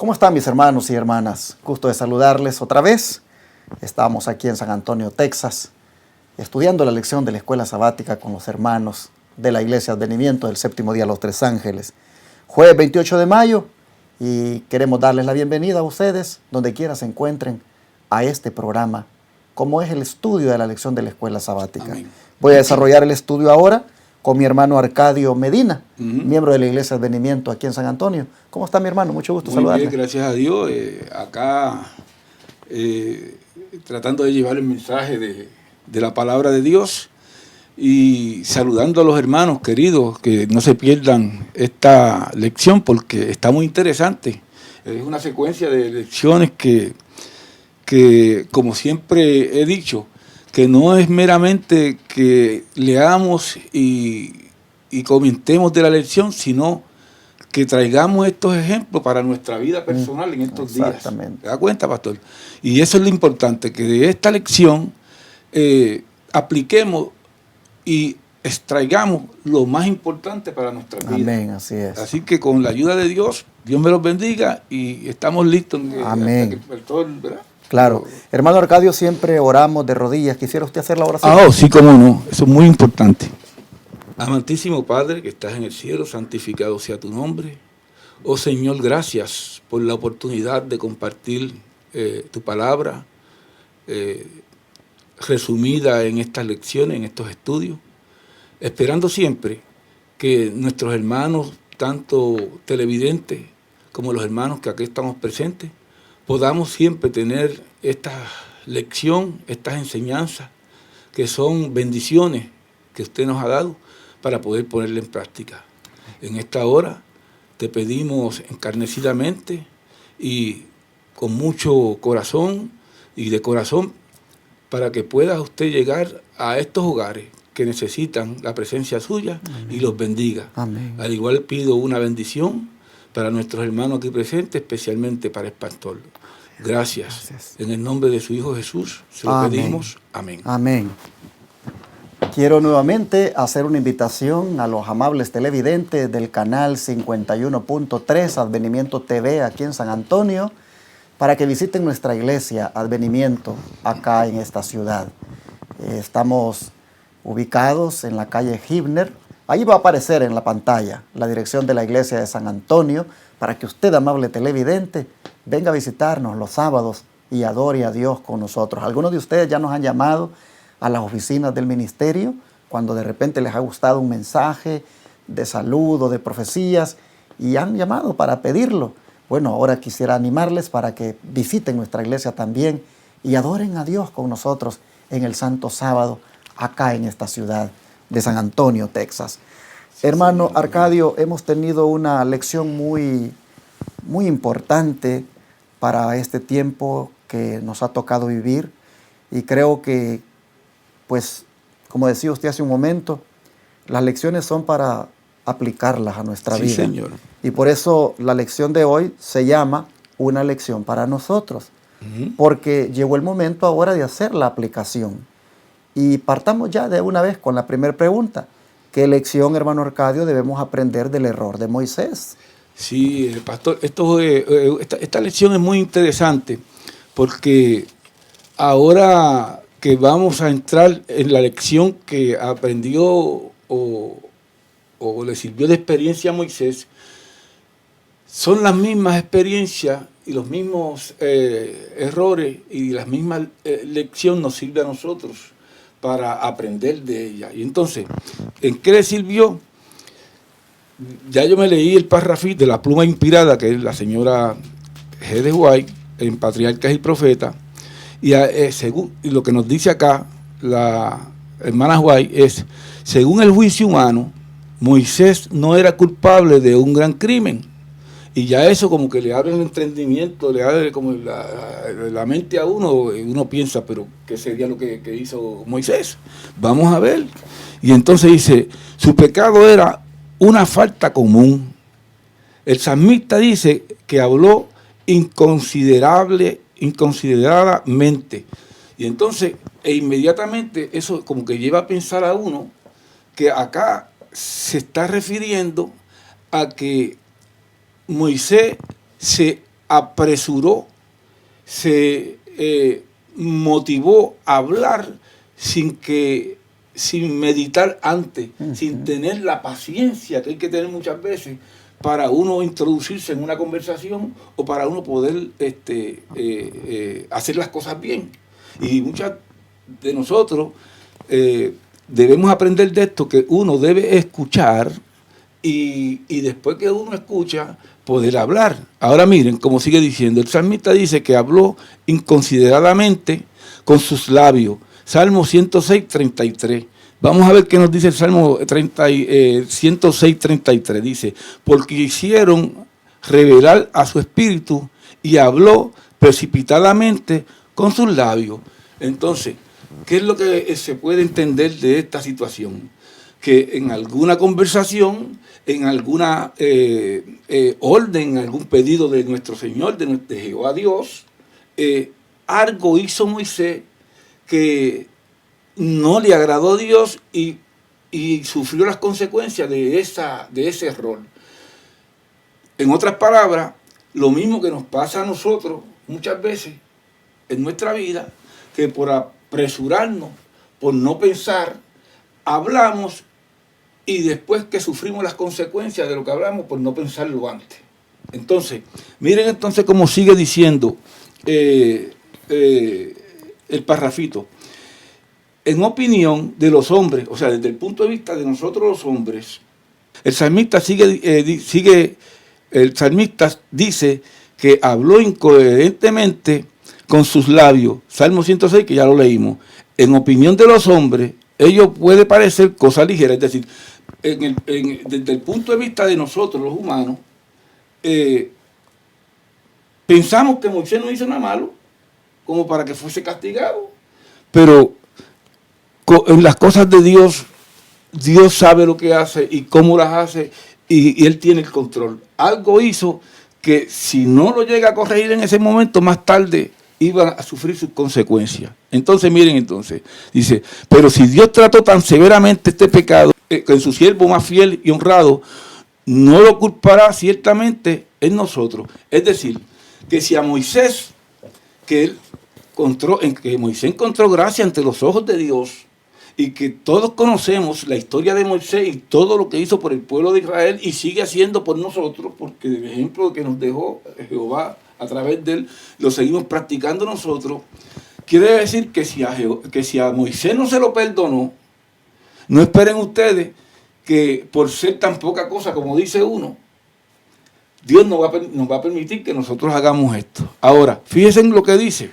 ¿Cómo están mis hermanos y hermanas? Gusto de saludarles otra vez. Estamos aquí en San Antonio, Texas, estudiando la lección de la escuela sabática con los hermanos de la Iglesia Advenimiento del Séptimo Día Los Tres Ángeles. Jueves 28 de mayo y queremos darles la bienvenida a ustedes, donde quiera se encuentren, a este programa, como es el estudio de la lección de la escuela sabática. Amén. Voy a desarrollar el estudio ahora con mi hermano Arcadio Medina, miembro de la Iglesia Advenimiento aquí en San Antonio. ¿Cómo está mi hermano? Mucho gusto saludarle. Muy bien, gracias a Dios. Acá tratando de llevar el mensaje de la palabra de Dios y saludando a los hermanos queridos, que no se pierdan esta lección porque está muy interesante. Es una secuencia de lecciones que como siempre he dicho, que no es meramente que leamos y comentemos de la lección, sino que traigamos estos ejemplos para nuestra vida personal en estos días. Exactamente. ¿Te das cuenta, pastor? Y eso es lo importante, que de esta lección apliquemos y extraigamos lo más importante para nuestra vida. Amén, así es. Así que con la ayuda de Dios, Dios me los bendiga y estamos listos. Amén. ¿Verdad? Claro. Hermano Arcadio, siempre oramos de rodillas. ¿Quisiera usted hacer la oración? Sí, cómo no. Eso es muy importante. Amantísimo Padre, que estás en el cielo, santificado sea tu nombre. Oh Señor, gracias por la oportunidad de compartir tu palabra resumida en estas lecciones, en estos estudios, esperando siempre que nuestros hermanos, tanto televidentes como los hermanos que aquí estamos presentes, podamos siempre tener esta lección, estas enseñanzas, que son bendiciones que usted nos ha dado para poder ponerla en práctica. En esta hora te pedimos encarnecidamente y con mucho corazón y de corazón para que pueda usted llegar a estos hogares que necesitan la presencia suya. Amén. Y los bendiga. Amén. Al igual pido una bendición para nuestros hermanos aquí presentes, especialmente para el pastor. Gracias. En el nombre de su Hijo Jesús se lo pedimos. Amén. Amén. Quiero nuevamente hacer una invitación a los amables televidentes del canal 51.3 Advenimiento TV aquí en San Antonio para que visiten nuestra iglesia Advenimiento acá en esta ciudad. Estamos ubicados en la calle Hibner. Ahí va a aparecer en la pantalla la dirección de la iglesia de San Antonio para que usted, amable televidente, venga a visitarnos los sábados y adore a Dios con nosotros. Algunos de ustedes ya nos han llamado a las oficinas del ministerio cuando de repente les ha gustado un mensaje de salud o de profecías y han llamado para pedirlo. Bueno, ahora quisiera animarles para que visiten nuestra iglesia también y adoren a Dios con nosotros en el Santo Sábado acá en esta ciudad de San Antonio, Texas. Hermano Arcadio, hemos tenido una lección muy importante para este tiempo que nos ha tocado vivir y creo que, pues, como decía usted hace un momento, las lecciones son para aplicarlas a nuestra vida. Señor. Y por eso la lección de hoy se llama Una lección para nosotros, porque llegó el momento ahora de hacer la aplicación. Y partamos ya de una vez con la primera pregunta. ¿Qué lección, hermano Arcadio, debemos aprender del error de Moisés? Sí, pastor, esta lección es muy interesante porque ahora que vamos a entrar en la lección que aprendió o le sirvió de experiencia a Moisés, son las mismas experiencias y los mismos errores y las mismas lecciones nos sirven a nosotros para aprender de ella. Y entonces, ¿en qué le sirvió? Ya yo me leí el parrafito de la pluma inspirada, que es la señora G. de White, en Patriarcas y Profetas, y lo que nos dice acá la hermana White es, según el juicio humano, Moisés no era culpable de un gran crimen. Y ya eso como que le abre el entendimiento, le abre como la mente a uno, y uno piensa, pero ¿qué sería lo que hizo Moisés? Vamos a ver. Y entonces dice, su pecado era una falta común. El salmista dice que habló inconsideradamente. Y entonces, inmediatamente, eso como que lleva a pensar a uno que acá se está refiriendo a que Moisés se apresuró, se motivó a hablar sin meditar antes, sin tener la paciencia que hay que tener muchas veces para uno introducirse en una conversación o para uno poder hacer las cosas bien. Y muchas de nosotros debemos aprender de esto, que uno debe escuchar y después que uno escucha, poder hablar. Ahora miren, como sigue diciendo, el salmista dice que habló inconsideradamente con sus labios. Salmo 106, 33. Vamos a ver qué nos dice el Salmo 106, 33. Dice, porque hicieron revelar a su espíritu y habló precipitadamente con sus labios. Entonces, ¿qué es lo que se puede entender de esta situación? Que en alguna conversación, en alguna orden, en algún pedido de nuestro Señor, de Jehová Dios, algo hizo Moisés que no le agradó a Dios y sufrió las consecuencias de ese error. En otras palabras, lo mismo que nos pasa a nosotros muchas veces en nuestra vida, que por apresurarnos, por no pensar, hablamos y después que sufrimos las consecuencias de lo que hablamos, por no pensarlo antes. Entonces, miren entonces cómo sigue diciendo el parrafito. En opinión de los hombres, o sea, desde el punto de vista de nosotros los hombres, el salmista el salmista dice que habló incoherentemente con sus labios. Salmo 106, que ya lo leímos. En opinión de los hombres, ello puede parecer cosa ligera, es decir, desde el punto de vista de nosotros los humanos, pensamos que Moisés no hizo nada malo, como para que fuese castigado, pero en las cosas de Dios, Dios sabe lo que hace y cómo las hace y Él tiene el control. Algo hizo que si no lo llega a corregir en ese momento, más tarde iban a sufrir sus consecuencias. Entonces, miren dice, pero si Dios trató tan severamente este pecado con su siervo más fiel y honrado, no lo culpará ciertamente en nosotros. Es decir, que si a Moisés, que Moisés encontró gracia ante los ojos de Dios, y que todos conocemos la historia de Moisés y todo lo que hizo por el pueblo de Israel y sigue haciendo por nosotros, porque el ejemplo que nos dejó Jehová a través de él, lo seguimos practicando nosotros. Quiere decir que si a Moisés no se lo perdonó, no esperen ustedes que por ser tan poca cosa como dice uno, Dios nos va a permitir que nosotros hagamos esto. Ahora, fíjense en lo que dice.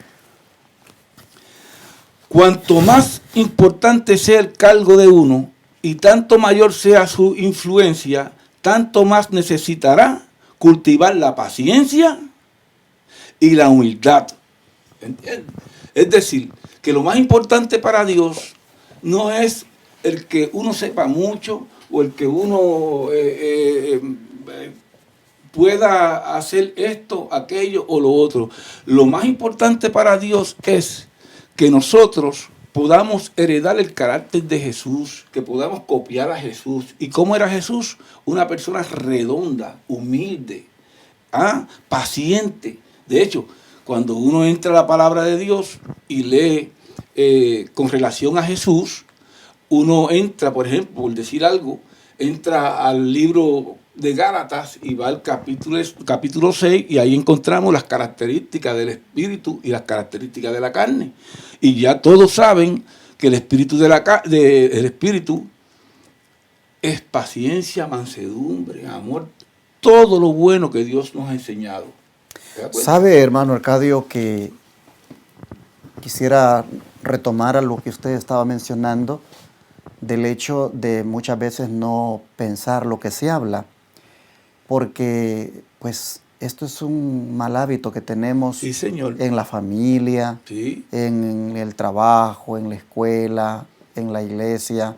Cuanto más importante sea el cargo de uno y tanto mayor sea su influencia, tanto más necesitará cultivar la paciencia y la humildad. ¿Entiendes? Es decir, que lo más importante para Dios no es el que uno sepa mucho o el que uno pueda hacer esto, aquello o lo otro. Lo más importante para Dios es que nosotros podamos heredar el carácter de Jesús, que podamos copiar a Jesús. ¿Y cómo era Jesús? Una persona redonda, humilde, paciente. De hecho, cuando uno entra a la palabra de Dios y lee con relación a Jesús, uno entra, por ejemplo, por decir algo, entra al libro de Gálatas y va al capítulo 6 y ahí encontramos las características del espíritu y las características de la carne. Y ya todos saben que el espíritu el espíritu es paciencia, mansedumbre, amor, todo lo bueno que Dios nos ha enseñado. ¿Sabe, hermano Arcadio, que quisiera retomar a lo que usted estaba mencionando del hecho de muchas veces no pensar lo que se habla? Porque, pues, esto es un mal hábito que tenemos sí, señor, en la familia, sí, en el trabajo, en la escuela, en la iglesia.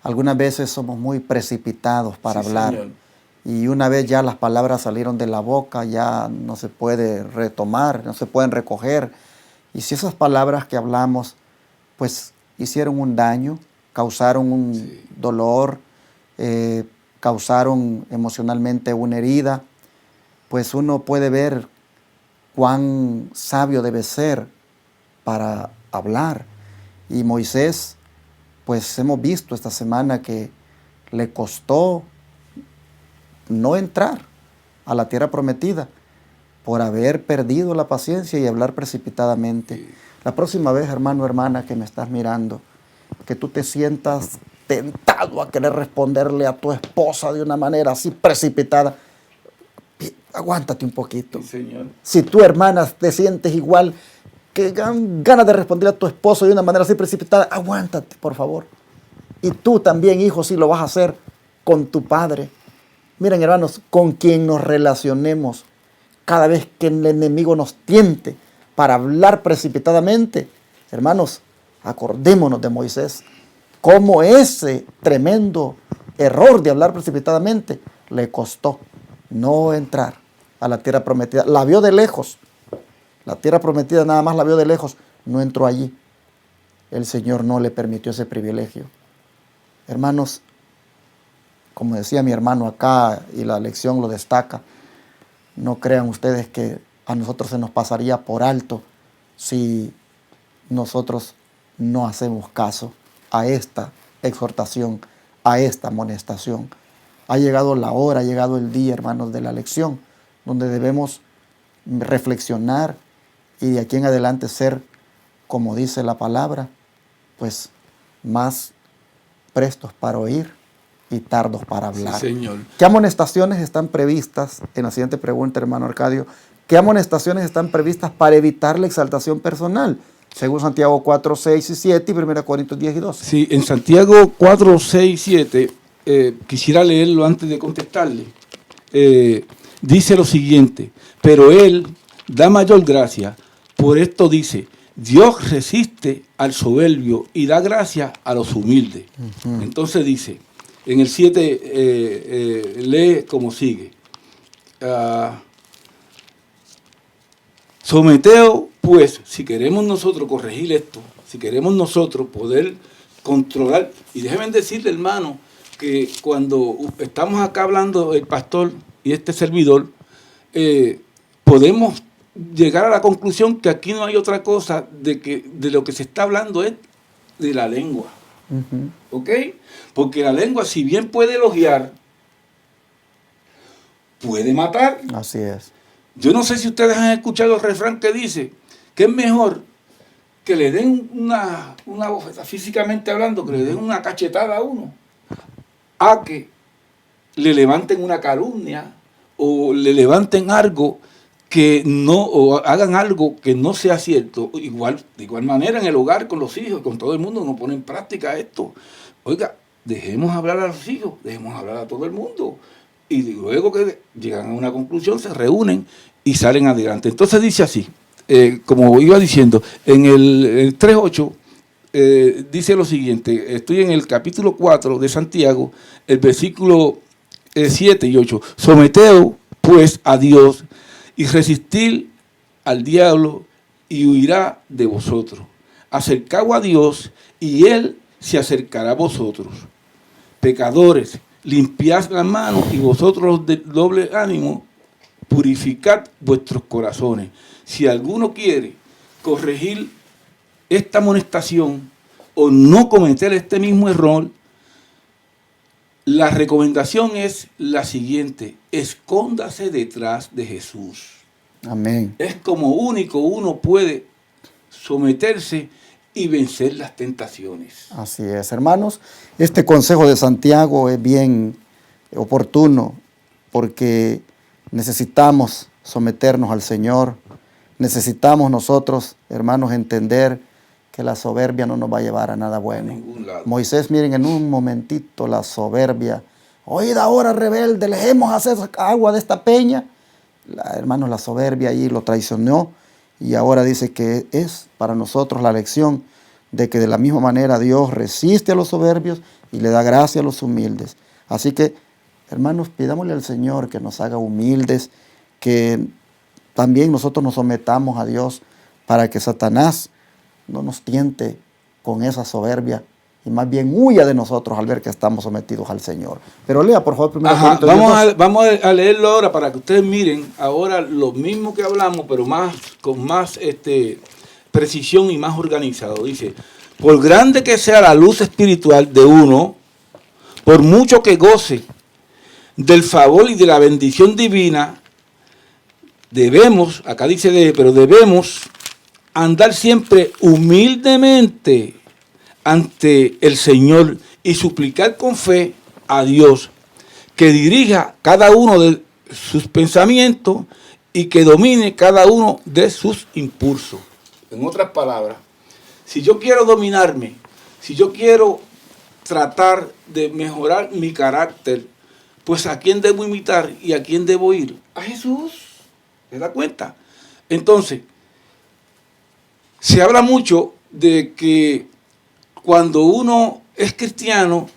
Algunas veces somos muy precipitados para sí, hablar. Señor. Y una vez ya las palabras salieron de la boca, ya no se puede retomar, no se pueden recoger. Y si esas palabras que hablamos, pues, hicieron un daño, causaron un dolor, causaron emocionalmente una herida, pues uno puede ver cuán sabio debe ser para hablar. Y Moisés, pues hemos visto esta semana que le costó no entrar a la tierra prometida por haber perdido la paciencia y hablar precipitadamente. La próxima vez, hermano, hermana, que me estás mirando, que tú te sientas tentado a querer responderle a tu esposa de una manera así precipitada, aguántate un poquito. Sí, Señor. Si tú, hermana, te sientes igual, que ganas de responder a tu esposo de una manera así precipitada, aguántate, por favor. Y tú también, hijo, si lo vas a hacer con tu padre. Miren, hermanos, con quien nos relacionemos, cada vez que el enemigo nos tiente para hablar precipitadamente, hermanos, acordémonos de Moisés, cómo ese tremendo error de hablar precipitadamente le costó no entrar a la tierra prometida. La vio de lejos, la tierra prometida nada más la vio de lejos, no entró allí. El Señor no le permitió ese privilegio. Hermanos, como decía mi hermano acá, y la lección lo destaca, no crean ustedes que a nosotros se nos pasaría por alto si nosotros no hacemos caso a esta exhortación, a esta amonestación. Ha llegado la hora, ha llegado el día, hermanos, de la lección, donde debemos reflexionar y de aquí en adelante ser, como dice la palabra, pues más prestos para oír y tardos para hablar. Sí, Señor. ¿Qué amonestaciones están previstas? En la siguiente pregunta, hermano Arcadio, ¿qué amonestaciones están previstas para evitar la exaltación personal? Según Santiago 4, 6 y 7 y 1 Corintios 10 y 12. Sí, en Santiago 4, 6 y 7, quisiera leerlo antes de contestarle. Dice lo siguiente: pero Él da mayor gracia. Por esto dice: Dios resiste al soberbio y da gracia a los humildes. Entonces dice, en el 7 lee como sigue. Someteos, pues, si queremos nosotros corregir esto, si queremos nosotros poder controlar, y déjenme decirle, hermano, que cuando estamos acá hablando el pastor y este servidor, podemos llegar a la conclusión que aquí no hay otra cosa de lo que se está hablando es de la lengua. ¿Ok? Porque la lengua, si bien puede elogiar, puede matar. Así es. Yo no sé si ustedes han escuchado el refrán que dice que es mejor que le den una bofetada, físicamente hablando, que le den una cachetada a uno, a que le levanten una calumnia o le levanten algo que no, o hagan algo que no sea cierto. De igual manera en el hogar, con los hijos, con todo el mundo, uno pone en práctica esto. Oiga, dejemos hablar a los hijos, dejemos hablar a todo el mundo. Y luego que llegan a una conclusión, se reúnen y salen adelante. Entonces dice así, como iba diciendo, en el 3.8 dice lo siguiente: estoy en el capítulo 4 de Santiago, el versículo 7 y 8. Someteos pues a Dios y resistir al diablo y huirá de vosotros. Acercaos a Dios y Él se acercará a vosotros. Pecadores, limpiad las manos, y vosotros de doble ánimo, purificad vuestros corazones. Si alguno quiere corregir esta amonestación o no cometer este mismo error, la recomendación es la siguiente: escóndase detrás de Jesús. Amén. Es como único uno puede someterse y vencer las tentaciones. Así es, hermanos. Este consejo de Santiago es bien oportuno porque necesitamos someternos al Señor. Necesitamos nosotros, hermanos, entender que la soberbia no nos va a llevar a nada bueno. A ningún lado. Moisés, miren, en un momentito la soberbia. Oíd ahora, rebelde, les hemos hacer agua de esta peña. Hermanos, la soberbia ahí lo traicionó y ahora dice que es para nosotros la lección de que de la misma manera Dios resiste a los soberbios y le da gracia a los humildes. Así que, hermanos, pidámosle al Señor que nos haga humildes, que también nosotros nos sometamos a Dios para que Satanás no nos tiente con esa soberbia y más bien huya de nosotros al ver que estamos sometidos al Señor. Pero lea, por favor, primero. Ajá, vamos a leerlo ahora para que ustedes miren ahora lo mismo que hablamos, pero con más precisión y más organizado. Dice, por grande que sea la luz espiritual de uno, por mucho que goce del favor y de la bendición divina, debemos, acá dice pero debemos andar siempre humildemente ante el Señor y suplicar con fe a Dios que dirija cada uno de sus pensamientos y que domine cada uno de sus impulsos. En otras palabras, si yo quiero dominarme, si yo quiero tratar de mejorar mi carácter, pues ¿a quién debo imitar y a quién debo ir? A Jesús. ¿Se da cuenta? Entonces, se habla mucho de que cuando uno es cristiano,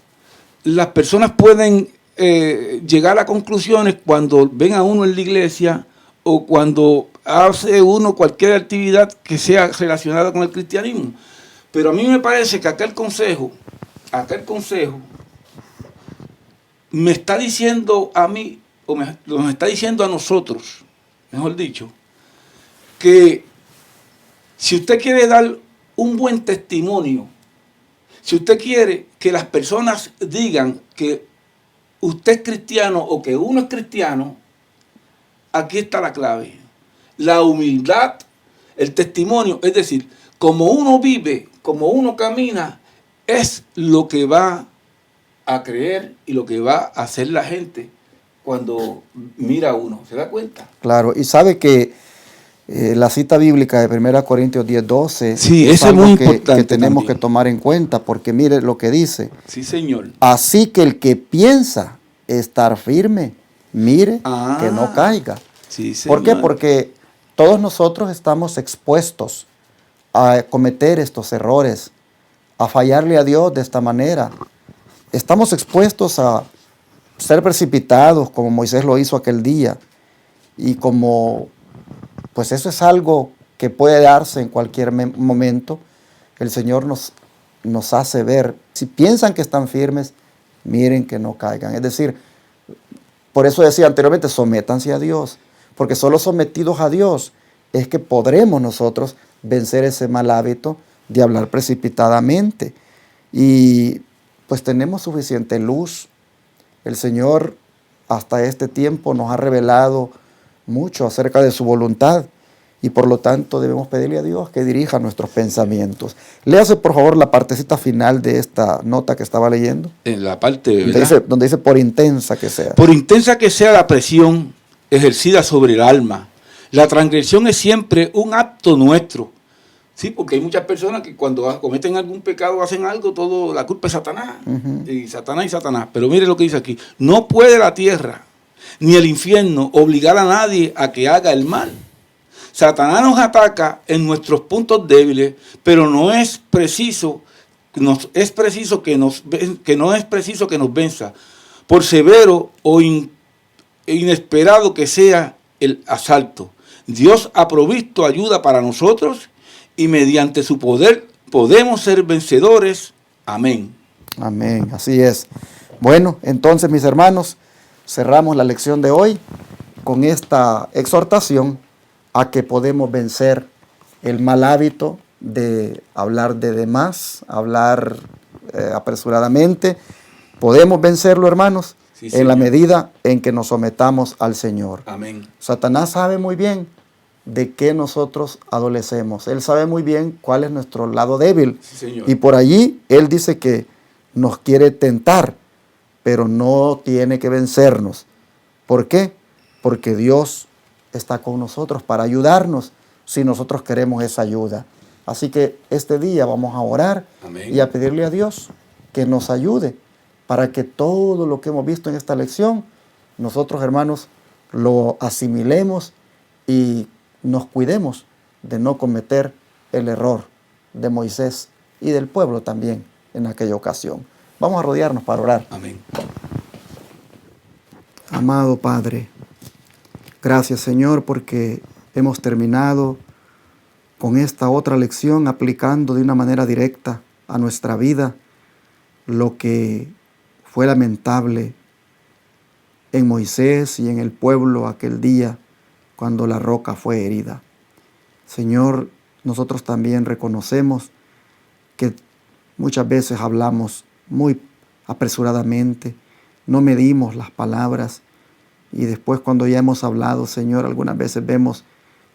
las personas pueden llegar a conclusiones cuando ven a uno en la iglesia o cuando hace uno cualquier actividad que sea relacionada con el cristianismo. Pero a mí me parece que aquel consejo me está diciendo a mí, o nos está diciendo a nosotros, mejor dicho, que si usted quiere dar un buen testimonio, si usted quiere que las personas digan que usted es cristiano o que uno es cristiano, aquí está la clave. La humildad, el testimonio, es decir, como uno vive, como uno camina, es lo que va a creer y lo que va a hacer la gente cuando mira a uno. ¿Se da cuenta? Claro, y sabe que la cita bíblica de 1 Corintios 10:12 sí, es algo muy que tenemos también que tomar en cuenta, porque mire lo que dice. Sí, Señor. Así que el que piensa estar firme, mire que no caiga. Sí, Señor. ¿Por qué? Porque todos nosotros estamos expuestos a cometer estos errores, a fallarle a Dios de esta manera. Estamos expuestos a ser precipitados como Moisés lo hizo aquel día, y como pues eso es algo que puede darse en cualquier momento, el Señor nos hace ver, si piensan que están firmes, miren que no caigan. Es decir, por eso decía anteriormente, sométanse a Dios, porque solo sometidos a Dios es que podremos nosotros vencer ese mal hábito de hablar precipitadamente. Y pues tenemos suficiente luz. El Señor hasta este tiempo nos ha revelado mucho acerca de su voluntad, y por lo tanto debemos pedirle a Dios que dirija nuestros pensamientos. Léase por favor la partecita final de esta nota que estaba leyendo. En la parte, donde dice por intensa que sea. Por intensa que sea la presión ejercida sobre el alma, la transgresión es siempre un acto nuestro. Sí, porque hay muchas personas que cuando cometen algún pecado, hacen algo, todo la culpa es Satanás. Y Satanás. Pero mire lo que dice aquí. No puede la tierra ni el infierno obligar a nadie a que haga el mal. Satanás nos ataca en nuestros puntos débiles, pero no es preciso que nos venza, por severo o inesperado que sea el asalto. Dios ha provisto ayuda para nosotros y mediante su poder podemos ser vencedores. Amén. Amén, así es. Bueno, entonces mis hermanos, cerramos la lección de hoy con esta exhortación a que podemos vencer el mal hábito de hablar de demás, hablar apresuradamente. Podemos vencerlo, hermanos, sí, en la medida en que nos sometamos al Señor. Amén. Satanás sabe muy bien de qué nosotros adolecemos. Él sabe muy bien cuál es nuestro lado débil. Sí, Señor. Y por allí Él dice que nos quiere tentar, pero no tiene que vencernos. ¿Por qué? Porque Dios está con nosotros para ayudarnos si nosotros queremos esa ayuda. Así que este día vamos a orar. Amén. Y a pedirle a Dios que nos ayude para que todo lo que hemos visto en esta lección, nosotros, hermanos, lo asimilemos y nos cuidemos de no cometer el error de Moisés y del pueblo también en aquella ocasión. Vamos a rodearnos para orar. Amén. Amado Padre, gracias Señor porque hemos terminado con esta otra lección aplicando de una manera directa a nuestra vida lo que fue lamentable en Moisés y en el pueblo aquel día cuando la roca fue herida. Señor, nosotros también reconocemos que muchas veces hablamos muy apresuradamente, no medimos las palabras y después cuando ya hemos hablado, Señor, algunas veces vemos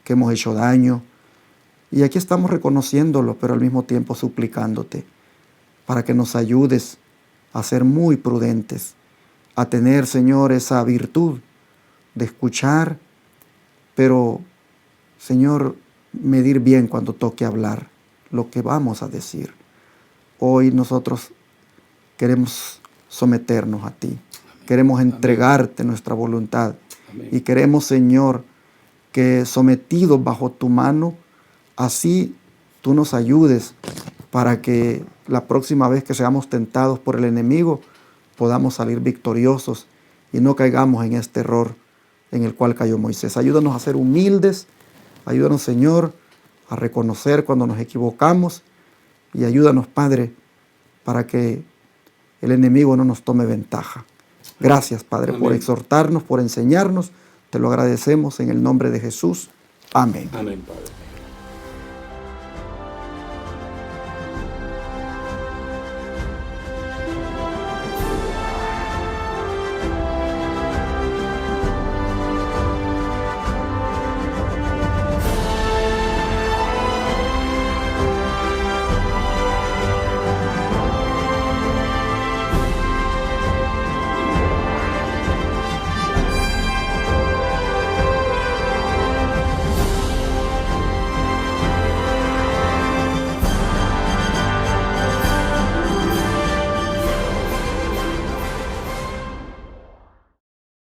que hemos hecho daño y aquí estamos reconociéndolo, pero al mismo tiempo suplicándote para que nos ayudes a ser muy prudentes, a tener, Señor, esa virtud de escuchar, pero, Señor, medir bien cuando toque hablar lo que vamos a decir. Hoy nosotros queremos someternos a ti, queremos entregarte nuestra voluntad. Amén. Y queremos, Señor, que sometidos bajo tu mano, así tú nos ayudes para que la próxima vez que seamos tentados por el enemigo podamos salir victoriosos y no caigamos en este error en el cual cayó Moisés. Ayúdanos a ser humildes, ayúdanos, Señor, a reconocer cuando nos equivocamos y ayúdanos, Padre, para que el enemigo no nos tome ventaja. Gracias, Padre, Amén. por exhortarnos, por enseñarnos. Te lo agradecemos en el nombre de Jesús. Amén. Amén, Padre.